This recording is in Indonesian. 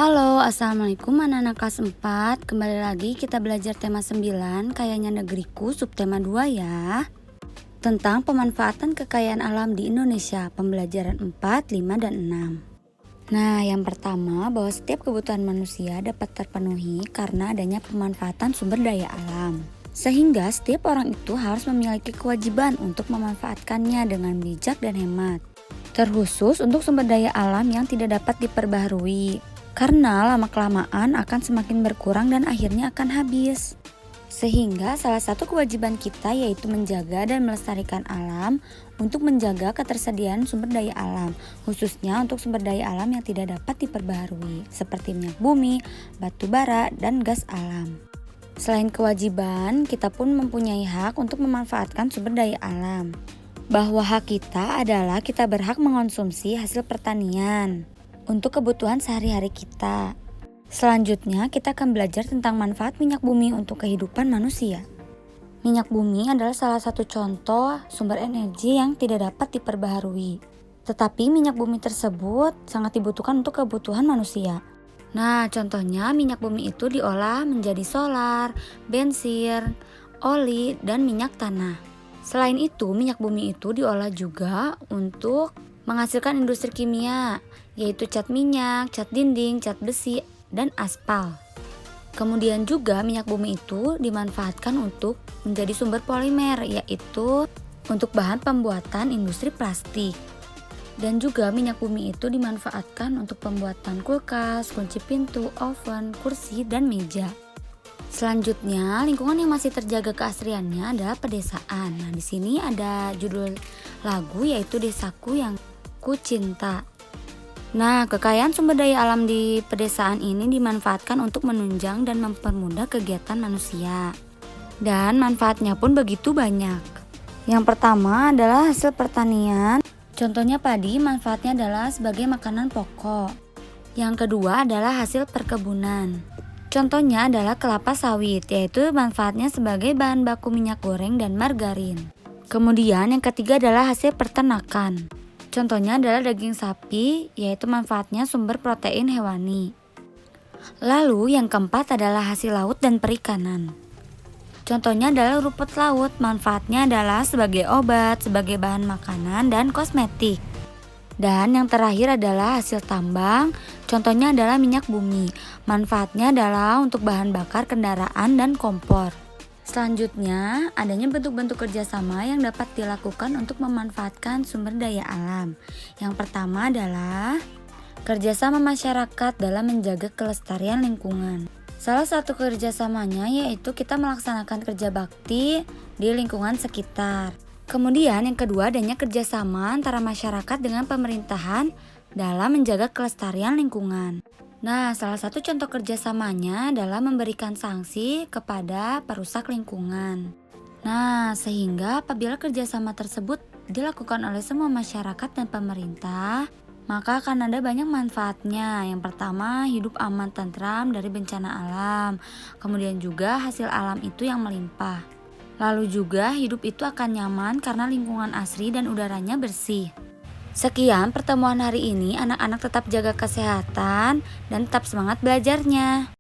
Halo, Assalamualaikum anak-anak kelas 4. Kembali lagi kita belajar tema 9, Kayanya Negeriku, subtema 2 ya. Tentang pemanfaatan kekayaan alam di Indonesia, pembelajaran 4, 5, dan 6. Nah, yang pertama bahwa setiap kebutuhan manusia dapat terpenuhi karena adanya pemanfaatan sumber daya alam. Sehingga setiap orang itu harus memiliki kewajiban untuk memanfaatkannya dengan bijak dan hemat. Terkhusus untuk sumber daya alam yang tidak dapat diperbaharui. Karena lama-kelamaan akan semakin berkurang dan akhirnya akan habis. Sehingga salah satu kewajiban kita yaitu menjaga dan melestarikan alam untuk menjaga ketersediaan sumber daya alam, khususnya untuk sumber daya alam yang tidak dapat diperbaharui, seperti minyak bumi, batu bara, dan gas alam. Selain kewajiban, kita pun mempunyai hak untuk memanfaatkan sumber daya alam. Bahwa hak kita adalah kita berhak mengonsumsi hasil pertanian untuk kebutuhan sehari-hari kita. Selanjutnya, kita akan belajar tentang manfaat minyak bumi untuk kehidupan manusia. Minyak bumi adalah salah satu contoh sumber energi yang tidak dapat diperbaharui. Tetapi minyak bumi tersebut sangat dibutuhkan untuk kebutuhan manusia. Nah, contohnya minyak bumi itu diolah menjadi solar, bensin, oli, dan minyak tanah. Selain itu, minyak bumi itu diolah juga untuk menghasilkan industri kimia, yaitu cat minyak, cat dinding, cat besi, dan aspal. Kemudian juga minyak bumi itu dimanfaatkan untuk menjadi sumber polimer, yaitu untuk bahan pembuatan industri plastik. Dan juga minyak bumi itu dimanfaatkan untuk pembuatan kulkas, kunci pintu, oven, kursi, dan meja. Selanjutnya, lingkungan yang masih terjaga keasriannya adalah pedesaan. Nah, di sini ada judul lagu yaitu Desaku yang Ku Cinta. Nah, kekayaan sumber daya alam di pedesaan ini dimanfaatkan untuk menunjang dan mempermudah kegiatan manusia. Dan manfaatnya pun begitu banyak. Yang pertama adalah hasil pertanian. Contohnya padi, manfaatnya adalah sebagai makanan pokok. Yang kedua adalah hasil perkebunan. Contohnya adalah kelapa sawit, yaitu manfaatnya sebagai bahan baku minyak goreng dan margarin. Kemudian yang ketiga adalah hasil peternakan. Contohnya adalah daging sapi, yaitu manfaatnya sumber protein hewani. Lalu yang keempat adalah hasil laut dan perikanan. Contohnya adalah rumput laut, manfaatnya adalah sebagai obat, sebagai bahan makanan, dan kosmetik. Dan yang terakhir adalah hasil tambang, contohnya adalah minyak bumi. Manfaatnya adalah untuk bahan bakar kendaraan dan kompor. Selanjutnya, adanya bentuk-bentuk kerjasama yang dapat dilakukan untuk memanfaatkan sumber daya alam. Yang pertama adalah kerjasama masyarakat dalam menjaga kelestarian lingkungan. Salah satu kerjasamanya yaitu kita melaksanakan kerja bakti di lingkungan sekitar. Kemudian yang kedua adanya kerjasama antara masyarakat dengan pemerintahan dalam menjaga kelestarian lingkungan. Nah, salah satu contoh kerjasamanya adalah memberikan sanksi kepada perusak lingkungan. Nah, sehingga apabila kerjasama tersebut dilakukan oleh semua masyarakat dan pemerintah, maka akan ada banyak manfaatnya. Yang pertama, hidup aman tentram dari bencana alam. Kemudian juga hasil alam itu yang melimpah. Lalu juga hidup itu akan nyaman karena lingkungan asri dan udaranya bersih. Sekian pertemuan hari ini, anak-anak tetap jaga kesehatan dan tetap semangat belajarnya.